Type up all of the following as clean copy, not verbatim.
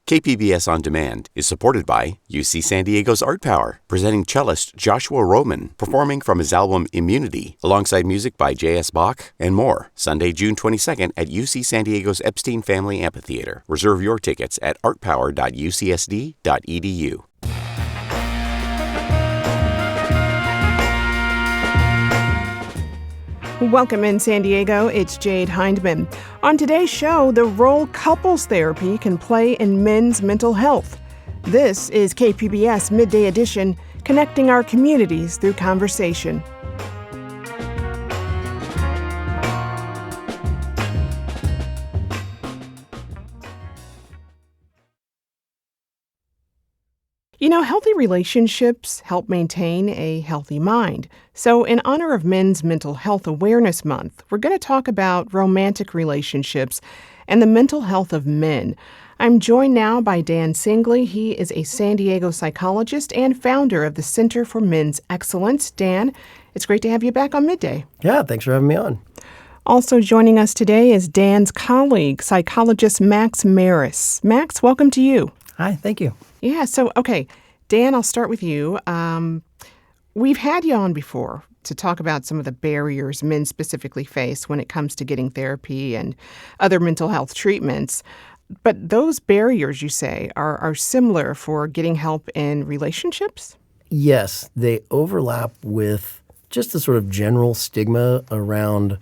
KPBS On Demand is supported by UC San Diego's Art Power, presenting cellist Joshua Roman, performing from his album Immunity, alongside music by J.S. Bach and more. Sunday, June 22nd at UC San Diego's Epstein Family Amphitheater. Reserve your tickets at artpower.ucsd.edu. Welcome in San Diego, it's Jade Hindman. On today's show, the role couples therapy can play in men's mental health. This is KPBS Midday Edition, connecting our communities through conversation. You know, healthy relationships help maintain a healthy mind. So in honor of Men's Mental Health Awareness Month, we're going to talk about romantic relationships and the mental health of men. I'm joined now by Dan Singley. He is a San Diego psychologist and founder of the Center for Men's Excellence. Dan, it's great to have you back on Midday. Yeah, thanks for having me on. Also joining us today is Dan's colleague, psychologist Max Maris. Max, welcome to you. Hi, thank you. Yeah, so, okay, Dan, I'll start with you. We've had you on before to talk about some of the barriers men specifically face when it comes to getting therapy and other mental health treatments. But those barriers, you say, are similar for getting help in relationships? Yes, they overlap with just the sort of general stigma around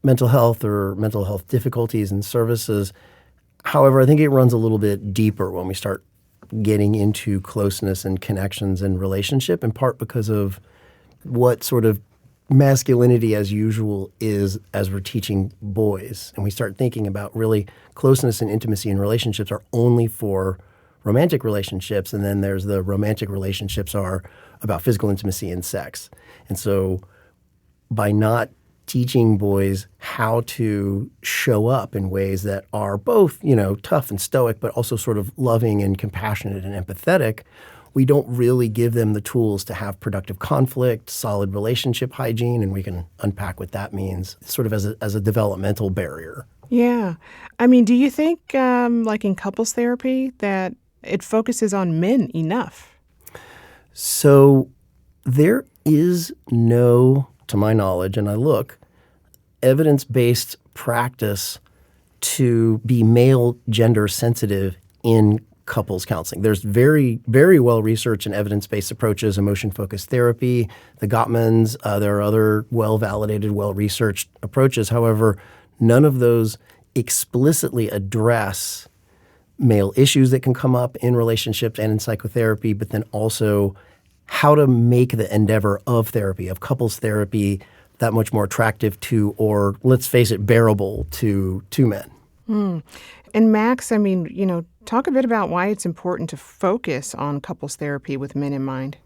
mental health or mental health difficulties and services. However, I think it runs a little bit deeper when we start getting into closeness and connections and relationship, in part because of what sort of masculinity as usual is as we're teaching boys. And we start thinking about really closeness and intimacy in relationships are only for romantic relationships, and then there's the romantic relationships are about physical intimacy and sex. And so by not teaching boys how to show up in ways that are both, tough and stoic, but also sort of loving and compassionate and empathetic, we don't really give them the tools to have productive conflict, solid relationship hygiene, and we can unpack what that means sort of as a developmental barrier. Yeah. I mean, do you think, like in couples therapy, that it focuses on men enough? So there is no, to my knowledge, and I look, evidence-based practice to be male gender sensitive in couples counseling. There's very, very well-researched and evidence-based approaches, emotion-focused therapy, the Gottmans, there are other well-validated, well-researched approaches. However, none of those explicitly address male issues that can come up in relationships and in psychotherapy, but then also how to make the endeavor of therapy, of couples therapy, that much more attractive to, or let's face it, bearable to men. And Max, I mean, talk a bit about why it's important to focus on couples therapy with men in mind.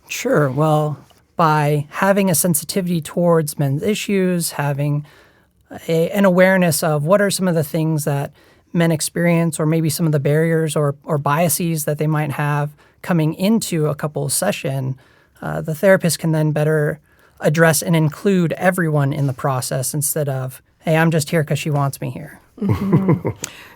Sure. Well, by having a sensitivity towards men's issues, having an awareness of what are some of the things that men experience, or maybe some of the barriers or biases that they might have coming into a couples session, the therapist can then better address and include everyone in the process instead of, hey, I'm just here because she wants me here. Mm-hmm.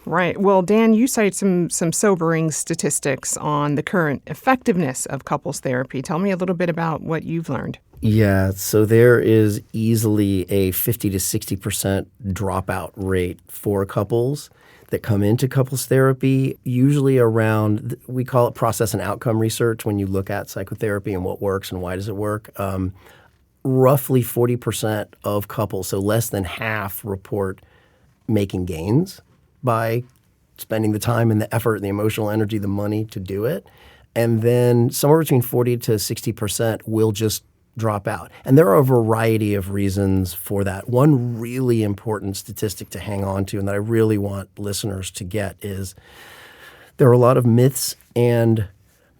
Right. Well, Dan, you cite some sobering statistics on the current effectiveness of couples therapy. Tell me a little bit about what you've learned. Yeah, so there is easily a 50 to 60% dropout rate for couples that come into couples therapy, usually around, we call it process and outcome research when you look at psychotherapy and what works and why does it work. Roughly 40% of couples, so less than half, report making gains by spending the time and the effort, the emotional energy, the money to do it. And then somewhere between 40 to 60% will just drop out. And there are a variety of reasons for that. One really important statistic to hang on to and that I really want listeners to get is there are a lot of myths and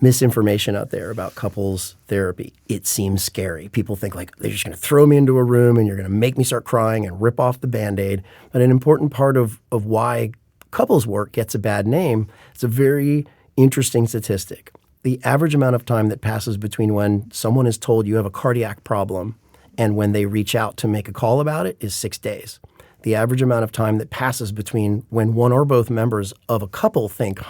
misinformation out there about couples therapy. It seems scary. People think like they're just going to throw me into a room and you're going to make me start crying and rip off the Band-Aid. But an important part of why couples work gets a bad name, it's a very interesting statistic. The average amount of time that passes between when someone is told you have a cardiac problem and when they reach out to make a call about it is 6 days. the average amount of time that passes between when one or both members of a couple think,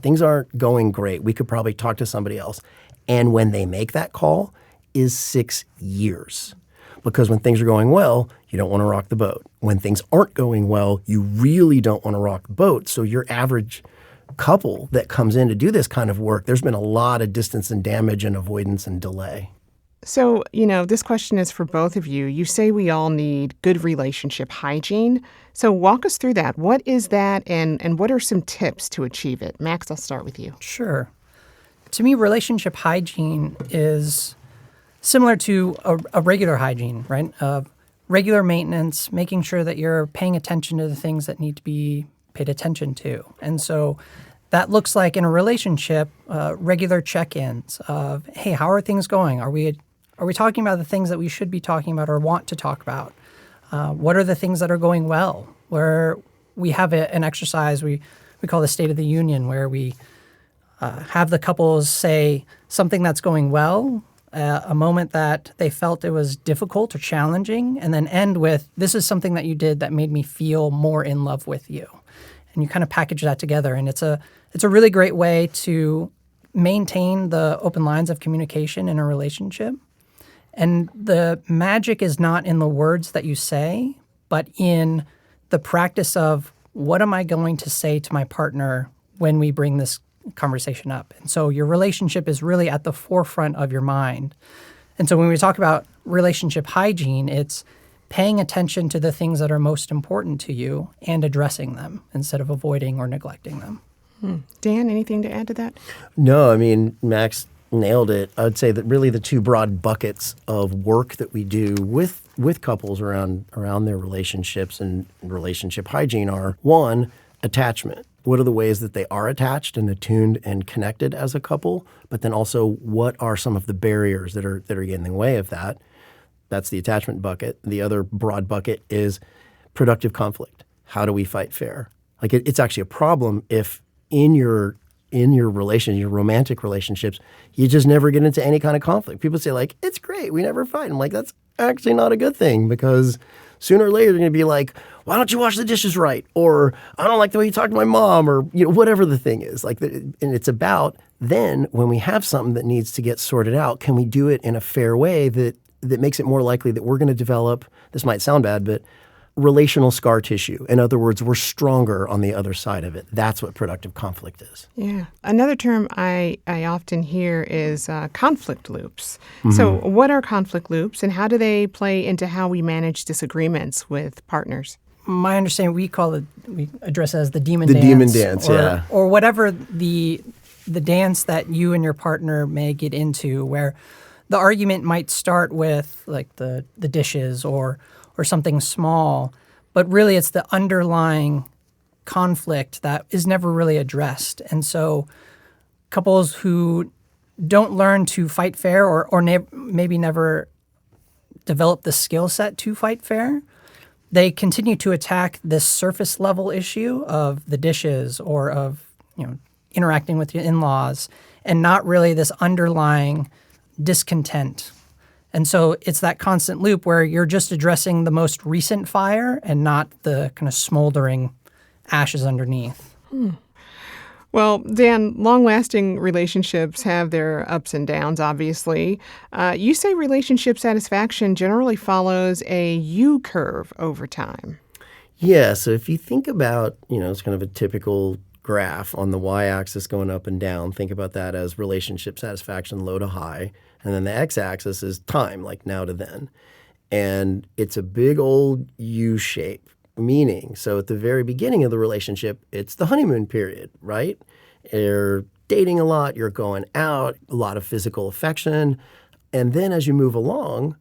things aren't going great, we could probably talk to somebody else, and when they make that call is 6 years. Because when things are going well, you don't want to rock the boat. When things aren't going well, you really don't want to rock the boat. So your average couple that comes in to do this kind of work, there's been a lot of distance and damage and avoidance and delay. So, this question is for both of you. You say we all need good relationship hygiene. So walk us through that. What is that, and what are some tips to achieve it? Max, I'll start with you. Sure. To me, relationship hygiene is similar to a regular hygiene, right? Regular maintenance, making sure that you're paying attention to the things that need to be paid attention to. And so that looks like in a relationship, regular check-ins of, hey, how are things going? Are we talking about the things that we should be talking about or want to talk about? What are the things that are going well? Where we have an exercise we call the State of the Union, where we have the couples say something that's going well, a moment that they felt it was difficult or challenging, and then end with, this is something that you did that made me feel more in love with you. And you kind of package that together. And it's a really great way to maintain the open lines of communication in a relationship. And the magic is not in the words that you say, but in the practice of, what am I going to say to my partner when we bring this conversation up? And so your relationship is really at the forefront of your mind. And so when we talk about relationship hygiene, it's paying attention to the things that are most important to you and addressing them instead of avoiding or neglecting them. Dan, anything to add to that? No, I mean, Max nailed it. I would say that really the two broad buckets of work that we do with couples around their relationships and relationship hygiene are, one, attachment. What are the ways that they are attached and attuned and connected as a couple? But then also, what are some of the barriers that are getting in the way of that? That's the attachment bucket. The other broad bucket is productive conflict. How do we fight fair? Like it's actually a problem if in your romantic relationships, you just never get into any kind of conflict. People say like, it's great, we never fight. I'm like, that's actually not a good thing, because sooner or later they're going to be like, why don't you wash the dishes right? Or I don't like the way you talk to my mom, or whatever the thing is. And it's about then when we have something that needs to get sorted out, can we do it in a fair way that makes it more likely that we're going to develop, this might sound bad, but relational scar tissue. In other words, we're stronger on the other side of it. That's what productive conflict is. Yeah. Another term I often hear is conflict loops. Mm-hmm. So what are conflict loops, and how do they play into how we manage disagreements with partners? My understanding, we address it as the demon dance. The demon dance, or whatever the dance that you and your partner may get into, where the argument might start with like the dishes or something small, but really it's the underlying conflict that is never really addressed. And so couples who don't learn to fight fair or maybe never develop the skill set to fight fair, they continue to attack this surface level issue of the dishes or of interacting with your in-laws, and not really this underlying discontent. And so it's that constant loop where you're just addressing the most recent fire and not the kind of smoldering ashes underneath. Well, Dan, long-lasting relationships have their ups and downs, obviously. You say relationship satisfaction generally follows a U-curve over time. Yeah, so if you think about, it's kind of a typical graph on the y-axis going up and down. Think about that as relationship satisfaction, low to high. And then the x-axis is time, like now to then. And it's a big old U shape, meaning, so at the very beginning of the relationship, it's the honeymoon period, right? You're dating a lot, you're going out, a lot of physical affection. And then as you move along,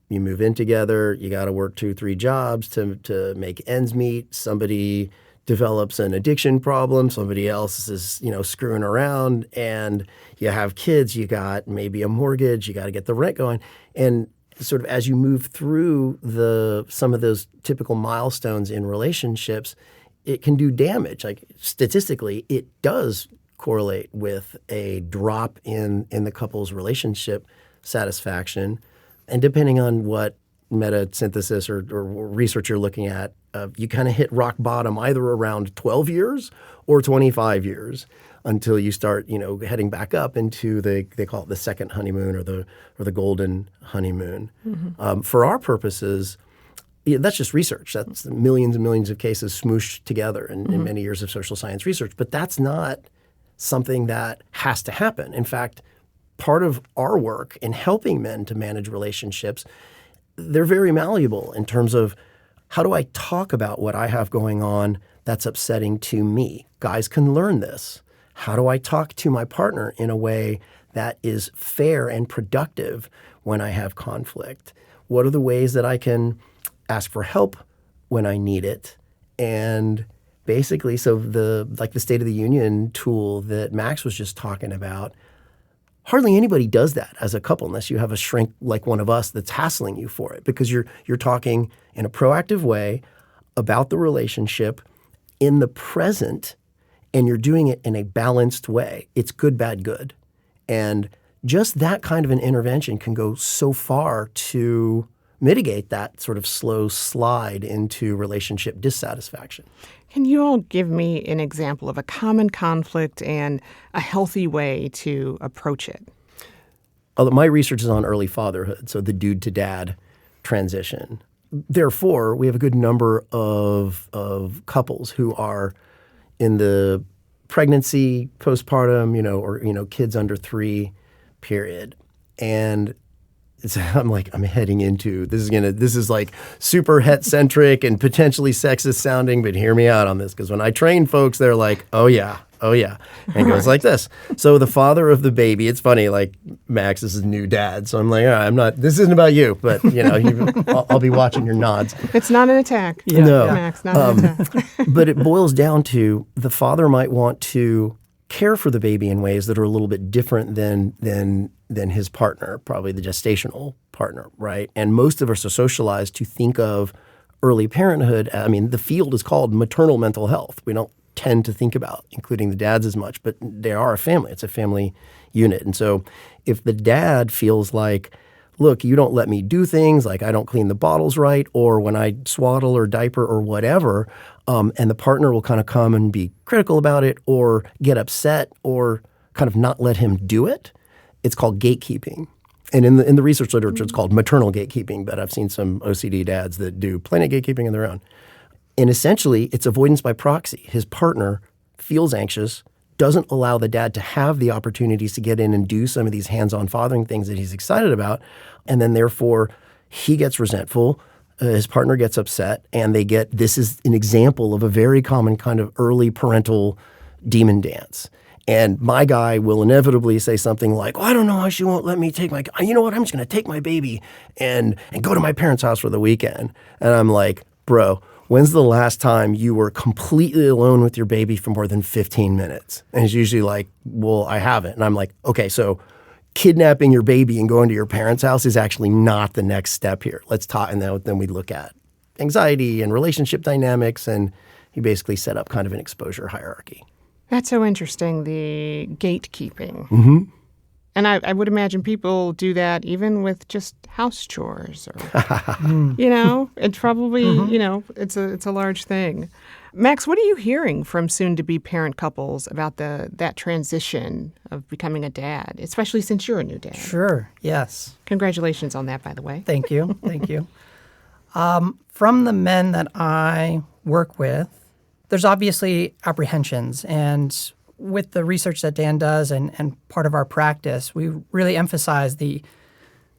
you move in together, you got to work 2-3 jobs to make ends meet. Somebody develops an addiction problem, somebody else is, screwing around, and you have kids, you got maybe a mortgage, you got to get the rent going. And sort of as you move through some of those typical milestones in relationships, it can do damage. Like statistically, it does correlate with a drop in the couple's relationship satisfaction. And depending on what meta-synthesis or research you're looking at, you kind of hit rock bottom either around 12 years or 25 years until you start, heading back up into they call it the second honeymoon or the golden honeymoon. For our purposes, that's just research. That's millions and millions of cases smooshed together in many years of social science research. But that's not something that has to happen. In fact, part of our work in helping men to manage relationships, they're very malleable in terms of how do I talk about what I have going on that's upsetting to me? Guys can learn this. How do I talk to my partner in a way that is fair and productive when I have conflict? What are the ways that I can ask for help when I need it? And basically, so the State of the Union tool that Max was just talking about, hardly anybody does that as a couple unless you have a shrink like one of us that's hassling you for it, because you're talking in a proactive way about the relationship in the present, and you're doing it in a balanced way. It's good, bad, good. And just that kind of an intervention can go so far to mitigate that sort of slow slide into relationship dissatisfaction. Can you all give me an example of a common conflict and a healthy way to approach it? My research is on early fatherhood, so the dude to dad transition. Therefore, we have a good number of couples who are in the pregnancy, postpartum, or kids under 3 period. And I'm heading into this is like super het-centric and potentially sexist sounding, but hear me out on this, because when I train folks, they're like, oh yeah. And it goes like this. So the father of the baby, it's funny, like Max is his new dad. So I'm like, all right, this isn't about you, but I'll be watching your nods. It's not an attack. Yeah. No. Max, not an attack. But it boils down to the father might want to care for the baby in ways that are a little bit different than his partner, probably the gestational partner, right? And most of us are socialized to think of early parenthood. I mean, the field is called maternal mental health. We don't tend to think about including the dads as much, but they are a family. It's a family unit. And so if the dad feels like, look, you don't let me do things, like I don't clean the bottles right, or when I swaddle or diaper or whatever, and the partner will kind of come and be critical about it or get upset or kind of not let him do it, it's called gatekeeping. And in the research literature, it's called maternal gatekeeping, but I've seen some OCD dads that do plenty of gatekeeping of their own. And essentially, it's avoidance by proxy. His partner feels anxious, doesn't allow the dad to have the opportunities to get in and do some of these hands-on fathering things that he's excited about, and then therefore he gets resentful, his partner gets upset, and this is an example of a very common kind of early parental demon dance. And my guy will inevitably say something like, I don't know why she won't let me take you know what, I'm just going to take my baby and go to my parents' house for the weekend. And I'm like, bro, when's the last time you were completely alone with your baby for more than 15 minutes? And he's usually like, well, I haven't. And I'm like, okay, so kidnapping your baby and going to your parents' house is actually not the next step here. Let's talk. And then we look at anxiety and relationship dynamics. And he basically set up kind of an exposure hierarchy. That's so interesting, the gatekeeping. Mm-hmm. And I would imagine people do that even with just house chores, or it's probably it's a large thing. Max, what are you hearing from soon-to-be parent couples about that transition of becoming a dad, especially since you're a new dad? Sure. Yes. Congratulations on that, by the way. Thank you. From the men that I work with, there's obviously apprehensions, and with the research that Dan does and part of our practice, we really emphasize the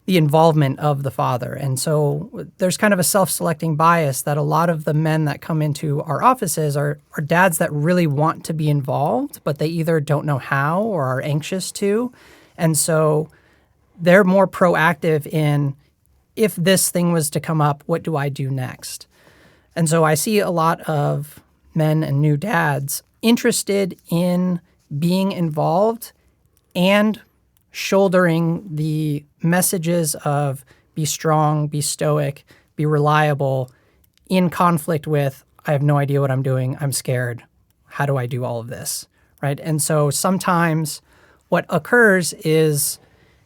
involvement of the father. And so there's kind of a self-selecting bias that a lot of the men that come into our offices are dads that really want to be involved, but they either don't know how or are anxious to. And so they're more proactive in, if this thing was to come up, what do I do next? And so I see a lot of men and new dads interested in being involved and shouldering the messages of be strong, be stoic, be reliable, in conflict with, I have no idea what I'm doing, I'm scared, how do I do all of this, right? And so sometimes what occurs is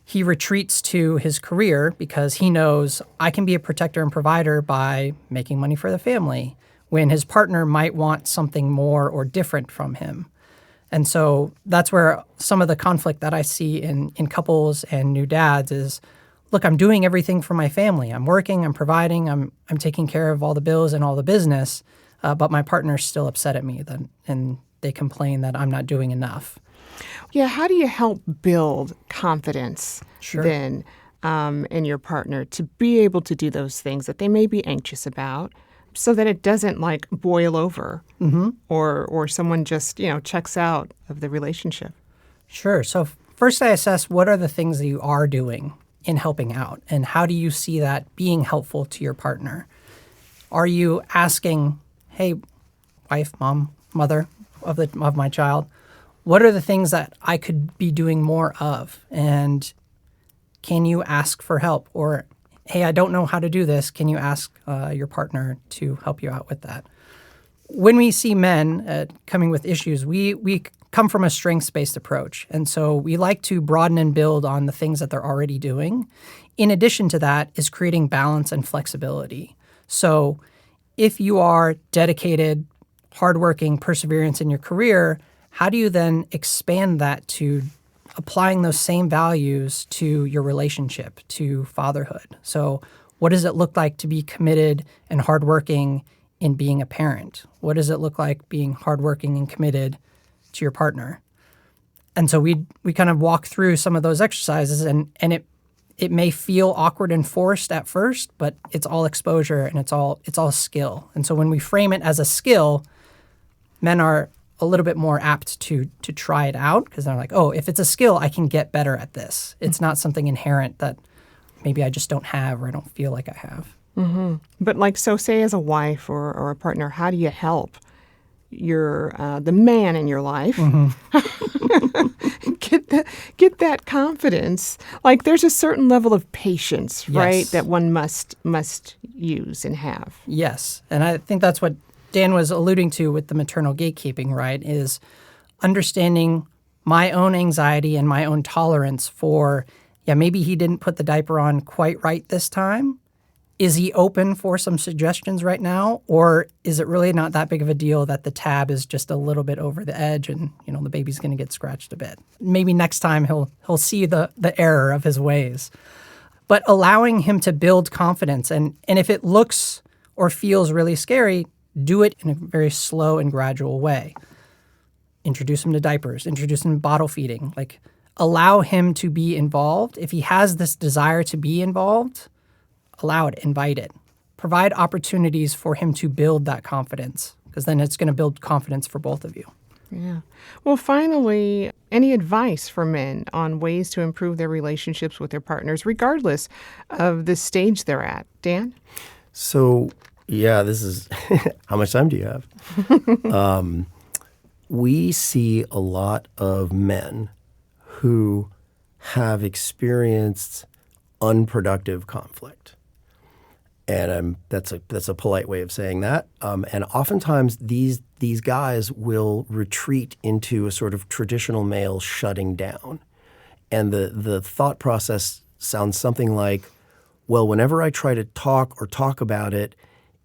he retreats to his career because he knows I can be a protector and provider by making money for the family, when his partner might want something more or different from him. And so that's where some of the conflict that I see in couples and new dads is, look, I'm doing everything for my family. I'm working, I'm providing, I'm taking care of all the bills and all the business, but my partner's still upset at me and they complain that I'm not doing enough. Yeah, how do you help build confidence Sure. then in your partner to be able to do those things that they may be anxious about, so that it doesn't like boil over or someone just, checks out of the relationship? Sure. So first I assess what are the things that you are doing in helping out, and how do you see that being helpful to your partner? Are you asking, hey, wife, mom, mother of my child, what are the things that I could be doing more of? And can you ask for help? Or, hey, I don't know how to do this. Can you ask your partner to help you out with that? When we see men coming with issues, we come from a strengths-based approach. And so we like to broaden and build on the things that they're already doing. In addition to that is creating balance and flexibility. So if you are dedicated, hardworking, perseverance in your career, how do you then expand that to applying those same values to your relationship, to fatherhood? So what does it look like to be committed and hardworking in being a parent? What does it look like being hardworking and committed to your partner? And so we kind of walk through some of those exercises, and it may feel awkward and forced at first, but it's all exposure and it's all skill. And so when we frame it as a skill, men are a little bit more apt to try it out, because they're like, oh, if it's a skill, I can get better at this. It's not something inherent that maybe I just don't have or I don't feel like I have. Mm-hmm. But so say as a wife or a partner, how do you help the man in your life get that confidence? Like there's a certain level of patience, right, Yes. that one must use and have. Yes. And I think that's what Dan was alluding to with the maternal gatekeeping, right, is understanding my own anxiety and my own tolerance for, maybe he didn't put the diaper on quite right this time. Is he open for some suggestions right now? Or is it really not that big of a deal that the tab is just a little bit over the edge and, the baby's going to get scratched a bit? Maybe next time he'll see the error of his ways. But allowing him to build confidence, and if it looks or feels really scary, do it in a very slow and gradual way. Introduce him to diapers, introduce him to bottle feeding. Like, allow him to be involved. If he has this desire to be involved, allow it, invite it. Provide opportunities for him to build that confidence, because then it's going to build confidence for both of you. Yeah. Well, finally, any advice for men on ways to improve their relationships with their partners, regardless of the stage they're at? Dan? So, this is how much time do you have? We see a lot of men who have experienced unproductive conflict. And that's a polite way of saying that. And oftentimes these guys will retreat into a sort of traditional male shutting down. And the thought process sounds something like, well, whenever I try to talk about it,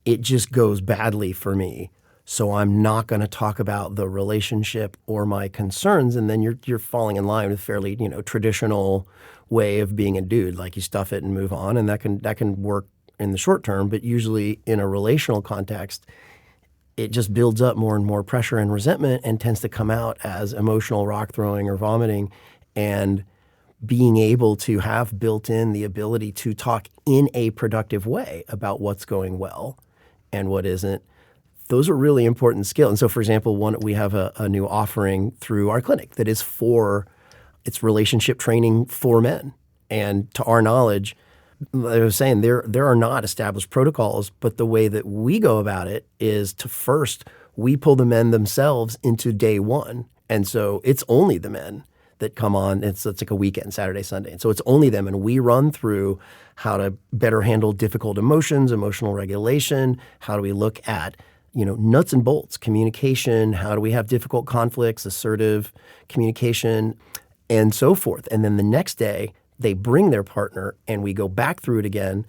it just goes badly for me. So I'm not going to talk about the relationship or my concerns. And then you're falling in line with fairly, traditional way of being a dude. Like you stuff it and move on. And that can work in the short term, but usually in a relational context, it just builds up more and more pressure and resentment and tends to come out as emotional rock throwing or vomiting. And being able to have built in the ability to talk in a productive way about what's going well and what isn't, those are really important skills. And so, for example, we have a new offering through our clinic that is it's relationship training for men. And to our knowledge, I was saying there are not established protocols, but the way that we go about it is to first, we pull the men themselves into day one. And so it's only the men that come on. It's like a weekend, Saturday, Sunday. And so it's only them. And we run through how to better handle difficult emotions, emotional regulation. How do we look at, nuts and bolts, communication? How do we have difficult conflicts, assertive communication, and so forth? And then the next day, they bring their partner, and we go back through it again,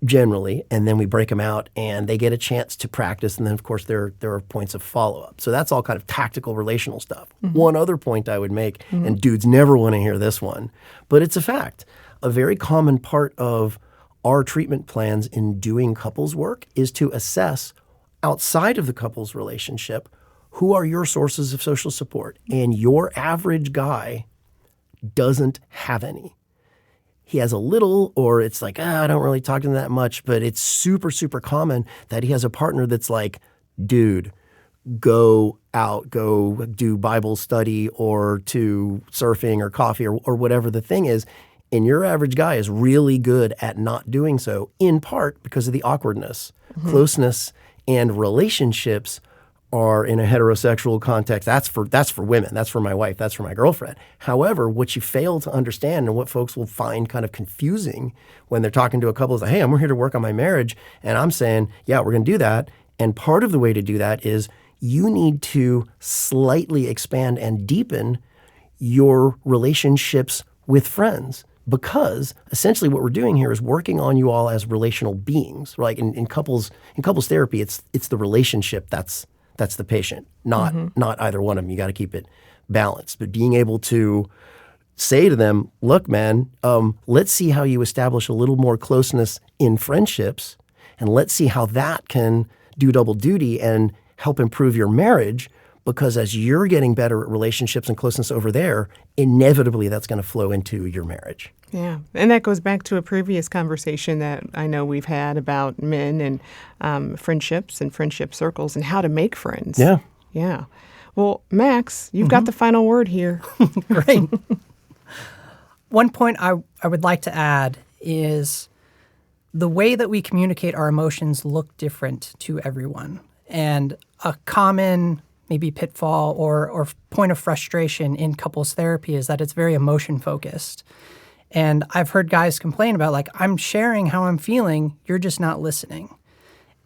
generally, and then we break them out, and they get a chance to practice. And then, of course, there are points of follow-up. So that's all kind of tactical relational stuff. One other point I would make, and dudes never want to hear this one, but it's a fact. A very common part of our treatment plans in doing couples work is to assess, outside of the couples relationship, who are your sources of social support. And your average guy doesn't have any. He has a little, or it's like, I don't really talk to him that much, but it's super, super common that he has a partner that's like, dude, go out, go do Bible study or to surfing or coffee or whatever the thing is. And your average guy is really good at not doing so, in part because of the awkwardness. Closeness and relationships are in a heterosexual context. That's for women. That's for my wife. That's for my girlfriend. However, what you fail to understand and what folks will find kind of confusing when they're talking to a couple is like, hey, I'm here to work on my marriage. And I'm saying, yeah, we're going to do that. And part of the way to do that is you need to slightly expand and deepen your relationships with friends. Because essentially what we're doing here is working on you all as relational beings. Like in couples therapy, it's the relationship that's the patient, not either one of them. You got to keep it balanced. But being able to say to them, look, man, let's see how you establish a little more closeness in friendships, and let's see how that can do double duty and help improve your marriage. Because as you're getting better at relationships and closeness over there, inevitably that's going to flow into your marriage. Yeah. And that goes back to a previous conversation that I know we've had about men and friendships and friendship circles and how to make friends. Yeah. Yeah. Well, Max, you've got the final word here. Great. One point I would like to add is the way that we communicate our emotions look different to everyone. And a common maybe pitfall or point of frustration in couples therapy is that it's very emotion focused. And I've heard guys complain about, like, I'm sharing how I'm feeling, you're just not listening.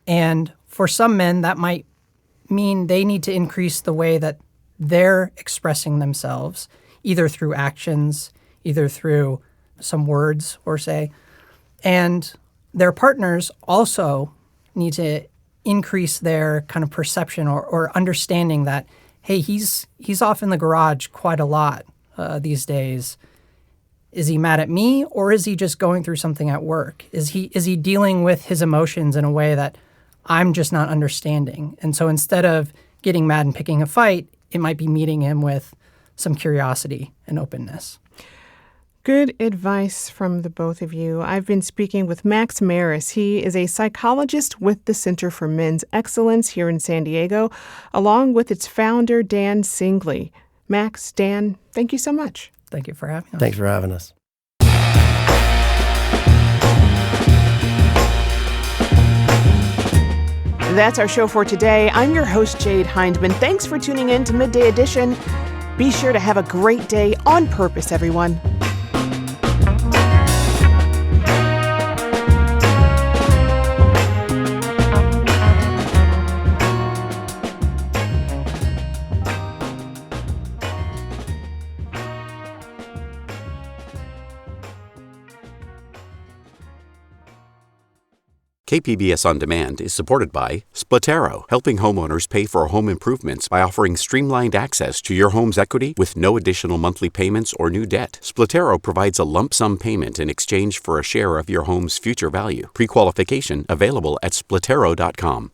And for some men, that might mean they need to increase the way that they're expressing themselves, either through actions, either through some words or say. And their partners also need to increase their kind of perception or understanding that, hey, he's off in the garage quite a lot these days. Is he mad at me, or is he just going through something at work? Is he dealing with his emotions in a way that I'm just not understanding? And so instead of getting mad and picking a fight, it might be meeting him with some curiosity and openness. Good advice from the both of you. I've been speaking with Max Maris. He is a psychologist with the Center for Men's Excellence here in San Diego, along with its founder, Dan Singley. Max, Dan, thank you so much. Thank you for having us. Thanks for having us. That's our show for today. I'm your host, Jade Hindman. Thanks for tuning in to Midday Edition. Be sure to have a great day on purpose, everyone. KPBS On Demand is supported by Splatero, helping homeowners pay for home improvements by offering streamlined access to your home's equity with no additional monthly payments or new debt. Splatero provides a lump sum payment in exchange for a share of your home's future value. Pre-qualification available at splatero.com.